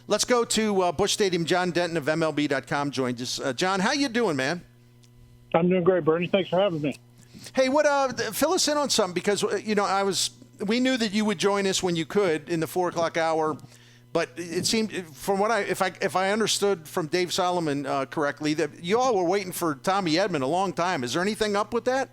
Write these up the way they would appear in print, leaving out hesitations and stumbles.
Let's go to Busch Stadium. John Denton of MLB.com joins us. John, how you doing, man? I'm doing great, Bernie. Thanks for having me. Hey, fill us in on something because we knew that you would join us when you could in the 4:00 hour, but it seemed from what if I understood from Dave Solomon correctly that you all were waiting for Tommy Edman a long time. Is there anything up with that?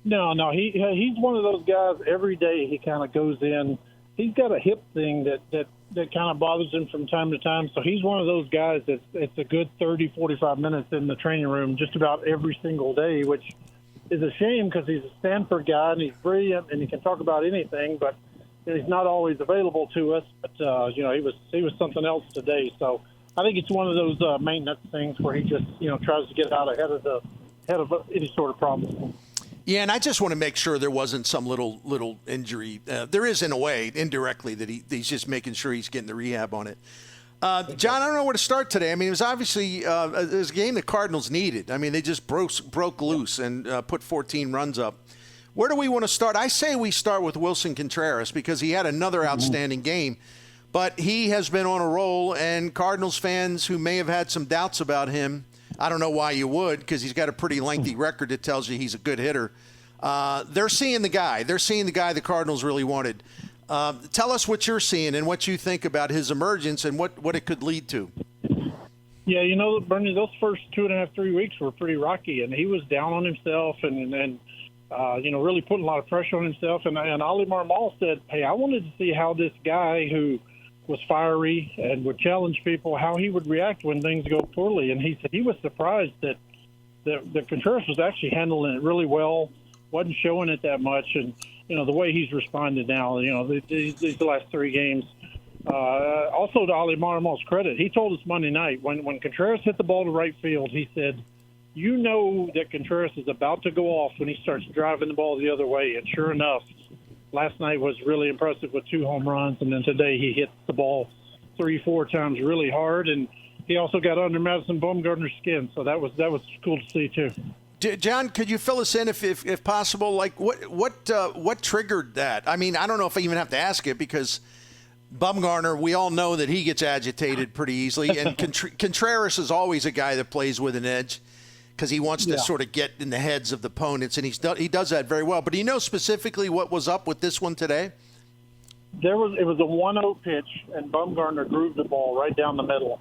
No, he's one of those guys. Every day he kind of goes in. He's got a hip thing that kind of bothers him from time to time. So he's one of those guys it's a good 30, 45 minutes in the training room just about every single day, which is a shame because he's a Stanford guy and he's brilliant and he can talk about anything, but he's not always available to us. But he was something else today. So I think it's one of those maintenance things where he just tries to get out ahead of any sort of problem. Yeah, and I just want to make sure there wasn't some little injury. There is, in a way, indirectly, that he's just making sure he's getting the rehab on it. John, I don't know where to start today. I mean, it was obviously it was a game the Cardinals needed. I mean, they just broke loose and put 14 runs up. Where do we want to start? I say we start with Willson Contreras because he had another outstanding game, but he has been on a roll, and Cardinals fans who may have had some doubts about him, I don't know why you would, because he's got a pretty lengthy record that tells you he's a good hitter. They're seeing the guy. They're seeing the guy the Cardinals really wanted. Tell us what you're seeing and what you think about his emergence and what it could lead to. Yeah, Bernie, those first 2.5, 3 weeks were pretty rocky, and he was down on himself and really putting a lot of pressure on himself. And Oli Marmol said, hey, I wanted to see how this guy who was fiery and would challenge people, how he would react when things go poorly. And he said he was surprised that Contreras was actually handling it really well, wasn't showing it that much. And, the way he's responded now, these last 3 games. Also to Oli Marmol's credit, he told us Monday night when Contreras hit the ball to right field, he said, that Contreras is about to go off when he starts driving the ball the other way. And sure enough, last night was really impressive with 2 home runs, and then today he hit the ball 3-4 times really hard, and he also got under Madison Bumgarner's skin, so that was cool to see too. John, could you fill us in if possible? Like what triggered that? I mean, I don't know if I even have to ask it because Bumgarner, we all know that he gets agitated pretty easily, and Contreras is always a guy that plays with an edge because he wants to sort of get in the heads of the opponents, and he does that very well. But do you know specifically what was up with this one today? It was a 1-0 pitch, and Bumgarner grooved the ball right down the middle,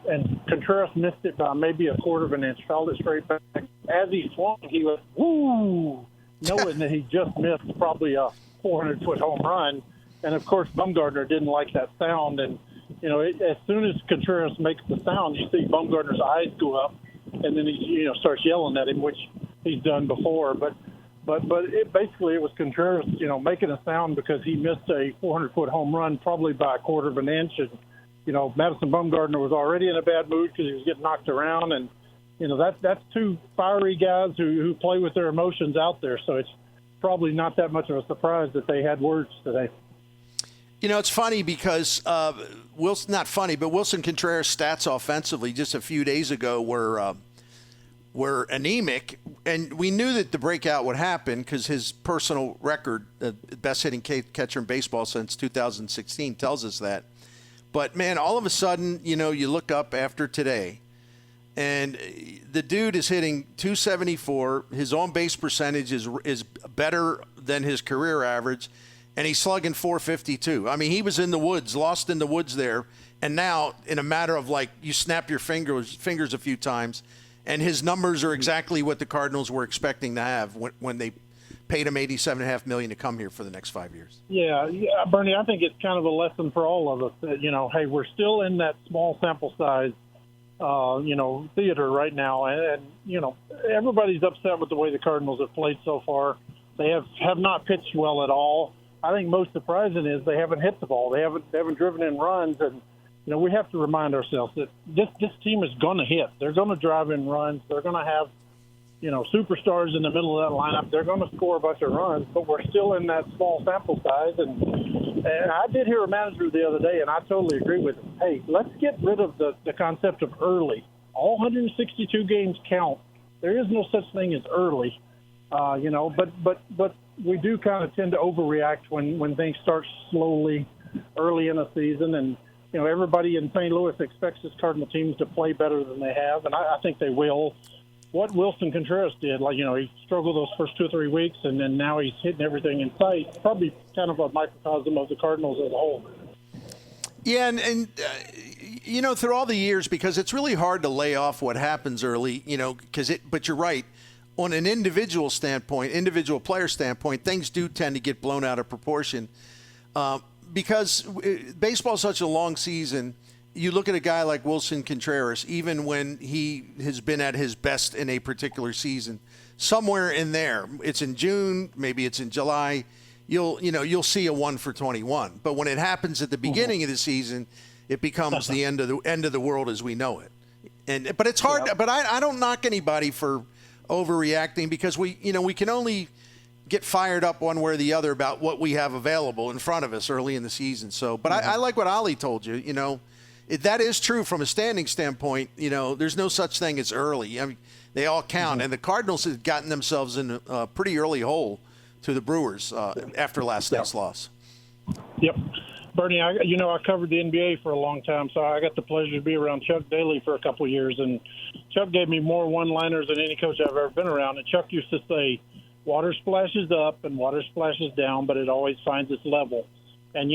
and Contreras missed it by maybe a quarter of an inch, fouled it straight back. As he swung, he went, woo, knowing that he just missed probably a 400-foot home run. And, of course, Bumgarner didn't like that sound. And, as soon as Contreras makes the sound, you see Bumgarner's eyes go up, and then he starts yelling at him, which he's done before. But it was Contreras, making a sound because he missed a 400-foot home run probably by a quarter of an inch. And, Madison Bumgarner was already in a bad mood because he was getting knocked around. And, that's 2 fiery guys who play with their emotions out there. So it's probably not that much of a surprise that they had words today. It's funny because Willson Contreras' stats offensively just a few days ago were anemic, and we knew that the breakout would happen because his personal record, best hitting catcher in baseball since 2016, tells us that. But, man, all of a sudden, you look up after today, and the dude is hitting .274. His on-base percentage is better than his career average, and he's slugging .452. I mean, he was in the woods, lost in the woods there, and now in a matter of you snap your fingers a few times, and his numbers are exactly what the Cardinals were expecting to have when they paid him $87.5 million to come here for the next 5 years. Yeah, Bernie, I think it's kind of a lesson for all of us that, hey, we're still in that small sample size, theater right now. And everybody's upset with the way the Cardinals have played so far. They have not pitched well at all. I think most surprising is they haven't hit the ball. They haven't driven in runs. And, we have to remind ourselves that this team is going to hit. They're going to drive in runs. They're going to have, superstars in the middle of that lineup. They're going to score a bunch of runs, but we're still in that small sample size. And I did hear a manager the other day, and I totally agree with him. Hey, let's get rid of the concept of early. All 162 games count. There is no such thing as early, but we do kind of tend to overreact when things start slowly early in a season. And everybody in St. Louis expects this Cardinal team to play better than they have, and I think they will. What Wilson Contreras did, he struggled those first 2 or 3 weeks, and then now he's hitting everything in sight. Probably kind of a microcosm of the Cardinals as a whole. Yeah, and through all the years, because it's really hard to lay off what happens early, but you're right. On an individual player standpoint, things do tend to get blown out of proportion because baseball is such a long season. You look at a guy like Wilson Contreras, even when he has been at his best in a particular season, somewhere in there, it's in June, maybe it's in July, you'll see a 1 for 21. But when it happens at the beginning of the season, it becomes the end of the world as we know it. But it's hard. Yeah. But I don't knock anybody for overreacting because we can only get fired up one way or the other about what we have available in front of us early in the season. So, but I like what Ollie told you. That is true from a standing standpoint. There's no such thing as early. I mean, they all count. And the Cardinals have gotten themselves in a pretty early hole to the Brewers after last night's loss. Yep. Bernie, I covered the NBA for a long time, so I got the pleasure to be around Chuck Daly for a couple of years. And Chuck gave me more one-liners than any coach I've ever been around. And Chuck used to say, water splashes up and water splashes down, but it always finds its level. And,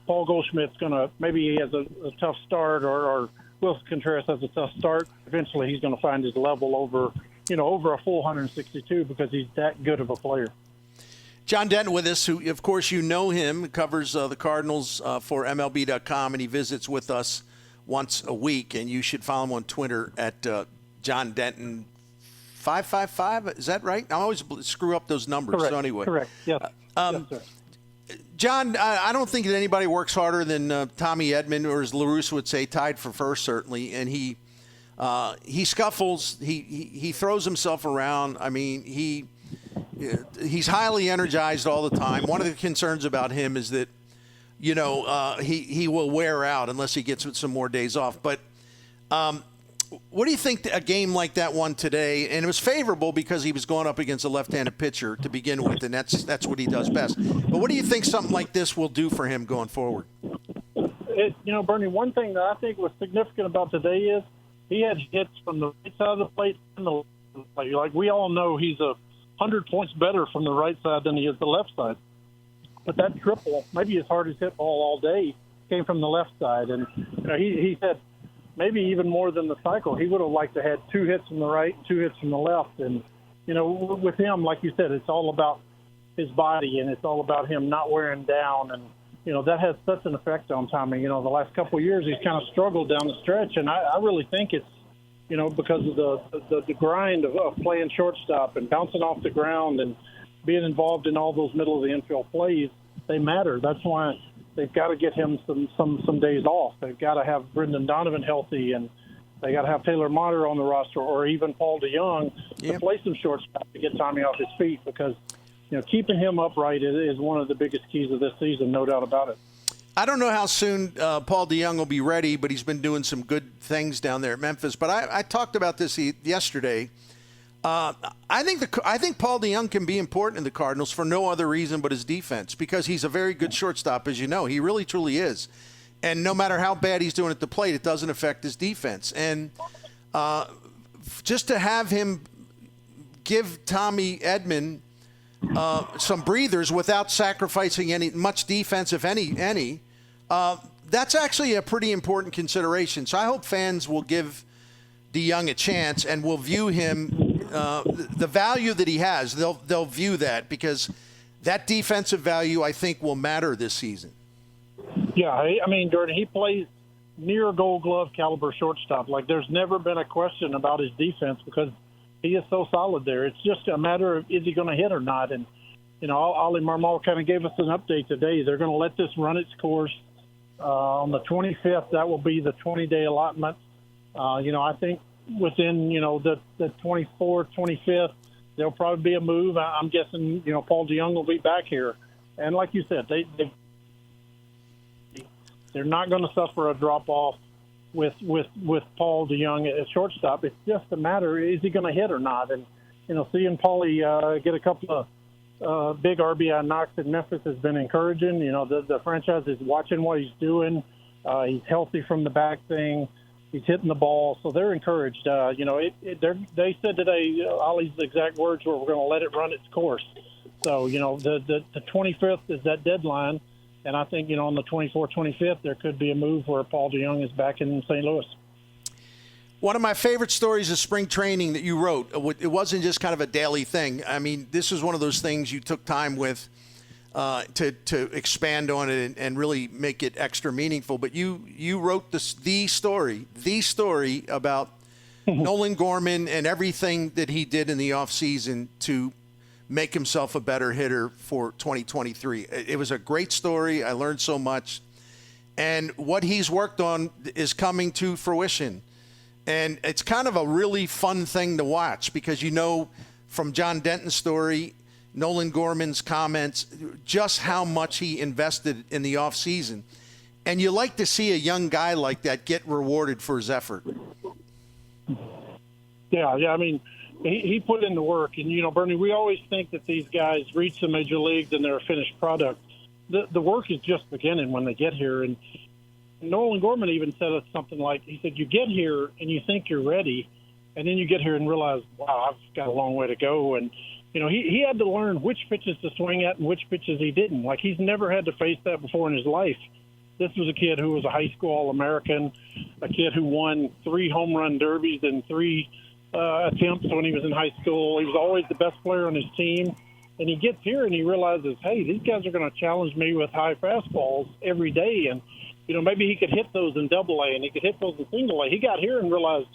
Paul Goldschmidt's maybe he has a tough start or Wilson Contreras has a tough start. Eventually he's going to find his level over a full 162 because he's that good of a player. John Denton with us, who, of course, him, covers the Cardinals for MLB.com, and he visits with us once a week. And you should follow him on Twitter at John Denton 555. Is that right? I always screw up those numbers. Correct. So anyway. Correct. Yes. Yes, sir. John, I don't think that anybody works harder than Tommy Edman, or as LaRusse would say, tied for first, certainly. And he scuffles. He throws himself around. I mean, he's highly energized all the time. One of the concerns about him is that, he will wear out unless he gets some more days off. But what do you think a game like that one today? And it was favorable because he was going up against a left-handed pitcher to begin with, and that's what he does best. But what do you think something like this will do for him going forward? Bernie, one thing that I think was significant about today is he had hits from the right side of the plate and the left side of the plate. Like we all know, he's 100 points better from the right side than he is the left side. But that triple, maybe his hardest hit ball all day, came from the left side. And he said maybe even more than the cycle, he would have liked to have 2 hits from the right, 2 hits from the left. And, with him, like you said, it's all about his body and it's all about him not wearing down. And, that has such an effect on Tommy. The last couple of years he's kind of struggled down the stretch. And I really think it's, because of the grind of playing shortstop and bouncing off the ground and being involved in all those middle of the infield plays, they matter. That's why they've got to get him some days off. They've got to have Brendan Donovan healthy, and they got to have Taylor Motter on the roster, or even Paul DeJong to play some shortstop to get Tommy off his feet, because keeping him upright is one of the biggest keys of this season, no doubt about it. I don't know how soon Paul DeJong will be ready, but he's been doing some good things down there at Memphis. But I talked about this yesterday. I think Paul DeJong can be important in the Cardinals for no other reason but his defense, because he's a very good shortstop, as you know. He really, truly is. And no matter how bad he's doing at the plate, it doesn't affect his defense. And just to have him give Tommy Edman some breathers without sacrificing much defense, if any, that's actually a pretty important consideration. So I hope fans will give DeJong a chance and will view him the value that he has. They'll view that, because that defensive value, I think, will matter this season. Yeah, I mean, Jordan, he plays near Gold Glove caliber shortstop. Like, there's never been a question about his defense because he is so solid there. It's just a matter of, is he going to hit or not? And, Ollie Marmol kind of gave us an update today. They're going to let this run its course. On the 25th, that will be the 20-day allotment. I think within, the 24th, 25th, there'll probably be a move. I'm guessing, Paul DeJong will be back here. And like you said, they're not going to suffer a drop-off with Paul DeJong at shortstop. It's just a matter, is he going to hit or not? And, seeing Paulie get a couple of big RBI knocks in Memphis has been encouraging. The franchise is watching what he's doing. He's healthy from the back thing. He's hitting the ball, so they're encouraged. They said today, Ollie's exact words were, "We're going to let it run its course." So, the 25th is that deadline, and I think, on the 24th, 25th, there could be a move where Paul DeJong is back in St. Louis. One of my favorite stories of spring training that you wrote, it wasn't just kind of a daily thing. I mean, this is one of those things you took time with to expand on it and really make it extra meaningful. But you wrote the story about Nolan Gorman and everything that he did in the offseason to make himself a better hitter for 2023. It was a great story. I learned so much. And what he's worked on is coming to fruition. And it's kind of a really fun thing to watch because from John Denton's story, Nolan Gorman's comments, just how much he invested in the offseason. And you like to see a young guy like that get rewarded for his effort. Yeah. I mean, he put in the work. And, Bernie, we always think that these guys reach the major leagues and they're a finished product. The work is just beginning when they get here. And Nolan Gorman even said something like, he said, you get here and you think you're ready, and then you get here and realize, wow, I've got a long way to go. And, he had to learn which pitches to swing at and which pitches he didn't. Like, he's never had to face that before in his life. This was a kid who was a high school All-American, a kid who won 3 home run derbies in 3 attempts when he was in high school. He was always the best player on his team. And he gets here and he realizes, hey, these guys are going to challenge me with high fastballs every day. And, maybe he could hit those in Double-A and he could hit those in Single-A. He got here and realized,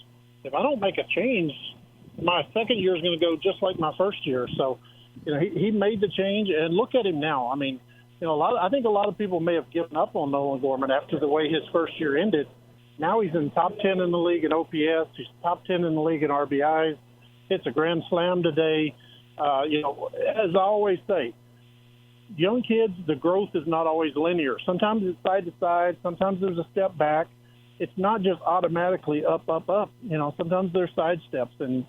if I don't make a change, my second year is going to go just like my first year. So, he made the change, and look at him now. I mean, I think a lot of people may have given up on Nolan Gorman after the way his first year ended. Now he's in top 10 in the league in OPS. He's top 10 in the league in RBIs. Hits a grand slam today. As I always say, young kids, the growth is not always linear. Sometimes it's side to side. Sometimes there's a step back. It's not just automatically up, up, up. Sometimes there's side steps. And,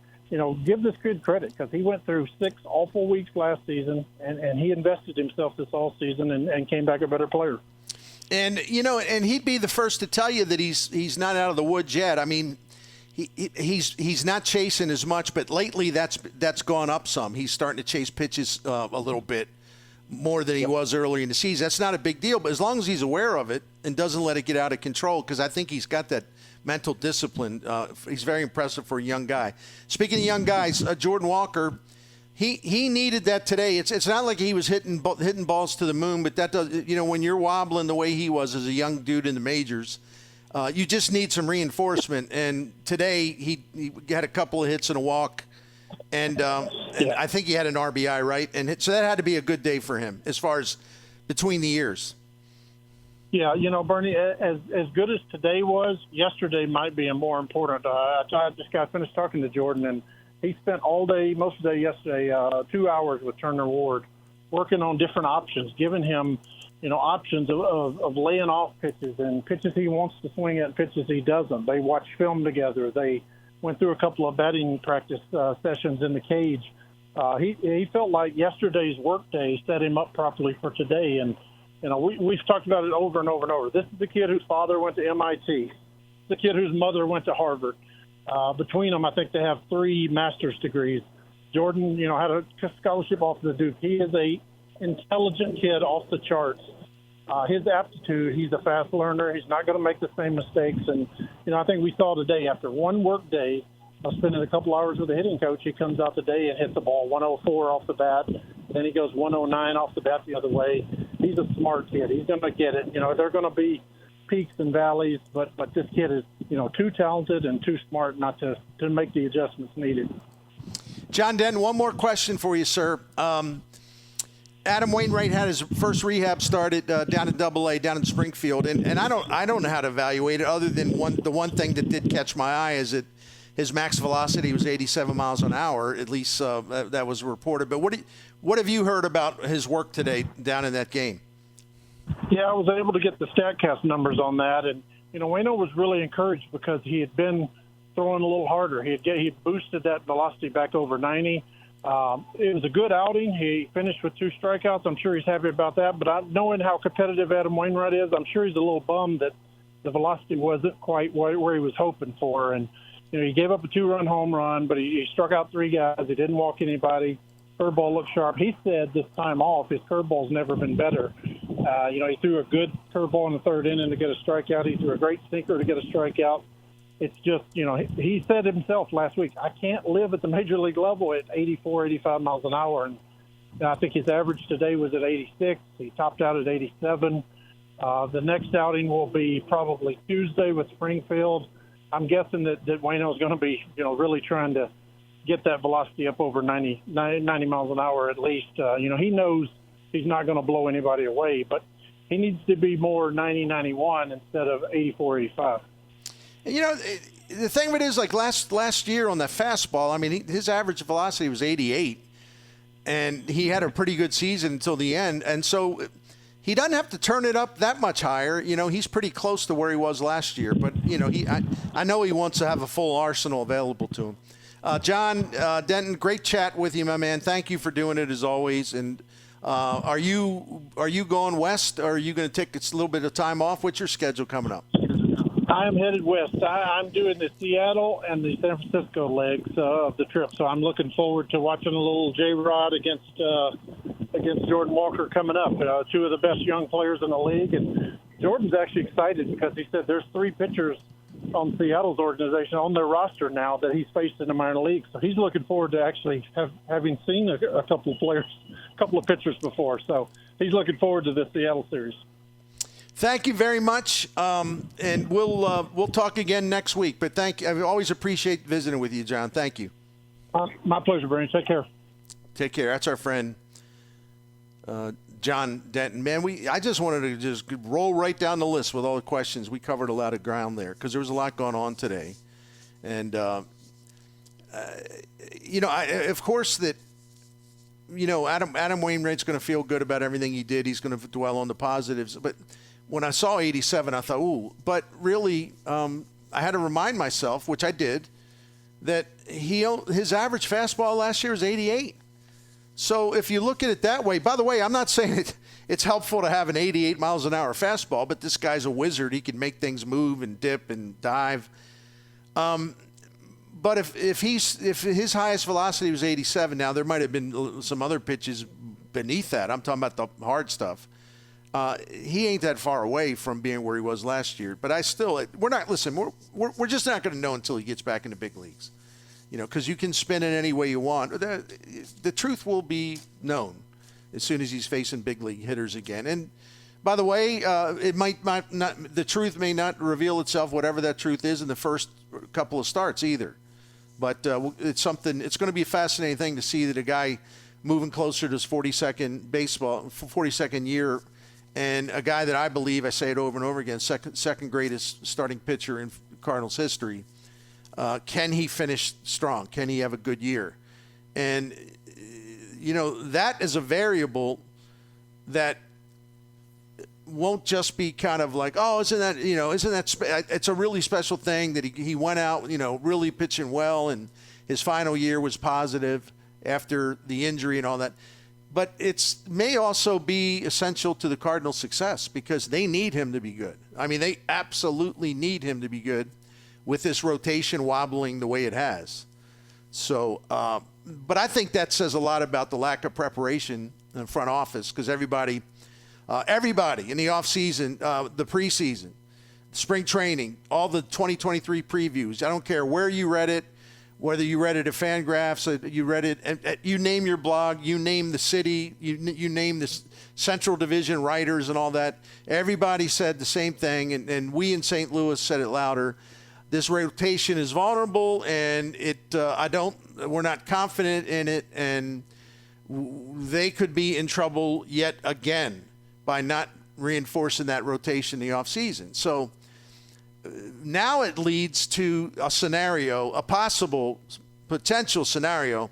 give this kid credit because he went through 6 awful weeks last season, and he invested himself this all season and came back a better player. And, and he'd be the first to tell you that he's not out of the woods yet. I mean, he's not chasing as much, but lately that's gone up some. He's starting to chase pitches a little bit more than he was early in the season. That's not a big deal, but as long as he's aware of it and doesn't let it get out of control, because I think he's got that mental discipline. He's very impressive for a young guy. Speaking of young guys, Jordan Walker, he needed that today. It's not like he was hitting balls to the moon, but that does, when you're wobbling the way he was as a young dude in the majors, you just need some reinforcement. And today he had a couple of hits and a walk. And I think he had an RBI, right? And so that had to be a good day for him as far as between the years. Yeah, Bernie, as good as today was, yesterday might be a more important. I just got finished talking to Jordan, and he spent most of the day yesterday, 2 hours with Turner Ward, working on different options, giving him, options of laying off pitches and pitches he wants to swing at and pitches he doesn't. They watched film together. They went through a couple of batting practice sessions in the cage. He felt like yesterday's work day set him up properly for today. And, we've talked about it over and over and over. This is the kid whose father went to MIT, the kid whose mother went to Harvard. Between them, I think they have 3 master's degrees. Jordan, had a scholarship off the Duke. He is a intelligent kid off the charts. His aptitude, he's a fast learner. He's not going to make the same mistakes. And, I think we saw today after one work day of spending a couple hours with the hitting coach, he comes out today and hits the ball 104 off the bat. Then he goes 109 off the bat the other way. He's a smart kid. He's going to get it. There are going to be peaks and valleys, but this kid is, too talented and too smart not to make the adjustments needed. John Denton, one more question for you, sir. Adam Wainwright had his first rehab started down in Double-A, down in Springfield, and I don't know how to evaluate it other than the one thing that did catch my eye is that his max velocity was 87 miles an hour, at least that was reported. But what have you heard about his work today down in that game? Yeah, I was able to get the StatCast numbers on that, and Waino was really encouraged because he had been throwing a little harder. He had boosted that velocity back over 90. It was a good outing. He finished with 2 strikeouts. I'm sure he's happy about that. But knowing how competitive Adam Wainwright is, I'm sure he's a little bummed that the velocity wasn't quite where he was hoping for. And, he gave up a 2-run home run, but he struck out 3 guys. He didn't walk anybody. Curveball looked sharp. He said this time off, his curveball's never been better. He threw a good curveball in the 3rd inning to get a strikeout. He threw a great sinker to get a strikeout. It's just, he said himself last week, I can't live at the major league level at 84, 85 miles an hour. And I think his average today was at 86. He topped out at 87. The next outing will be probably Tuesday with Springfield. I'm guessing that Waino is going to be, really trying to get that velocity up over 90 miles an hour at least. He knows he's not going to blow anybody away, but he needs to be more 90, 91 instead of 84, 85. The thing of it is, like last year on that fastball, I mean, his average velocity was 88, and he had a pretty good season until the end. And so he doesn't have to turn it up that much higher. He's pretty close to where he was last year. But, I know he wants to have a full arsenal available to him. John Denton, great chat with you, my man. Thank you for doing it as always. And are you going west, or are you going to take a little bit of time off? What's your schedule coming up? I am headed west. I'm doing the Seattle and the San Francisco legs of the trip, so I'm looking forward to watching a little J-Rod against Jordan Walker coming up. 2 of the best young players in the league, and Jordan's actually excited because he said there's 3 pitchers on Seattle's organization on their roster now that he's faced in the minor leagues. So he's looking forward to actually having seen a couple of pitchers before. So he's looking forward to the Seattle series. Thank you very much, and we'll talk again next week. But I always appreciate visiting with you, John. Thank you. My pleasure, Bernie. Take care. Take care. That's our friend John Denton. Man, I just wanted to just roll right down the list with all the questions. We covered a lot of ground there because there was a lot going on today, and of course that. Adam Wainwright's going to feel good about everything he did. He's going to dwell on the positives, but. When I saw 87, I thought, ooh. But really, I had to remind myself, which I did, that his average fastball last year was 88. So if you look at it that way, by the way, I'm not saying it's helpful to have an 88 miles an hour fastball, but this guy's a wizard. He can make things move and dip and dive. But if his highest velocity was 87, now there might have been some other pitches beneath that. I'm talking about the hard stuff. He ain't that far away from being where he was last year. But we're just not going to know until he gets back in the big leagues. Because you can spin it any way you want. The truth will be known as soon as he's facing big league hitters again. And by the way, the truth may not reveal itself, whatever that truth is, in the first couple of starts either. But it's going to be a fascinating thing to see that a guy moving closer to his 42nd year. And a guy that I believe, I say it over and over again, second greatest starting pitcher in Cardinals history. Can he finish strong? Can he have a good year? And, that is a variable that won't just be kind of like, oh, isn't that it's a really special thing that he went out, really pitching well, and his final year was positive after the injury and all that. But it may also be essential to the Cardinals' success because they need him to be good. I mean, they absolutely need him to be good with this rotation wobbling the way it has. So, but I think that says a lot about the lack of preparation in the front office because everybody in the offseason, the preseason, spring training, all the 2023 previews, I don't care where you read it, whether you read it at Fangraphs, you read it, you name your blog, you name the city, you name the Central Division writers and all that. Everybody said the same thing, and we in St. Louis said it louder. This rotation is vulnerable, and we're not confident in it, and they could be in trouble yet again by not reinforcing that rotation in the offseason. So now it leads to a possible potential scenario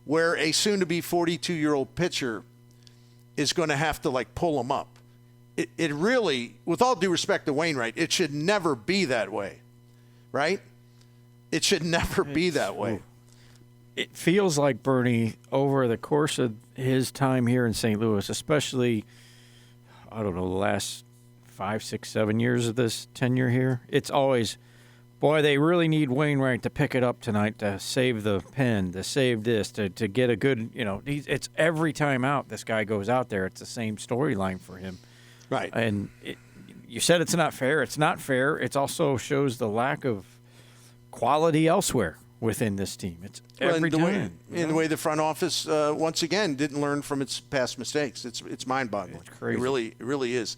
where a soon-to-be 42-year-old pitcher is going to have to, pull him up. It really, with all due respect to Wainwright, it should never be that way, right? It should never be that way. It feels like, Bernie, over the course of his time here in St. Louis, especially, the last 5, 6, 7 years of this tenure here, it's always, boy, they really need Wainwright to pick it up tonight to save the pen, to save this, to get a good, it's every time out this guy goes out there, it's the same storyline for him. Right. And you said it's not fair. It's not fair. It also shows the lack of quality elsewhere within this team. It's every time. In the way the front office, once again, didn't learn from its past mistakes. It's mind-boggling. It's crazy. It really is.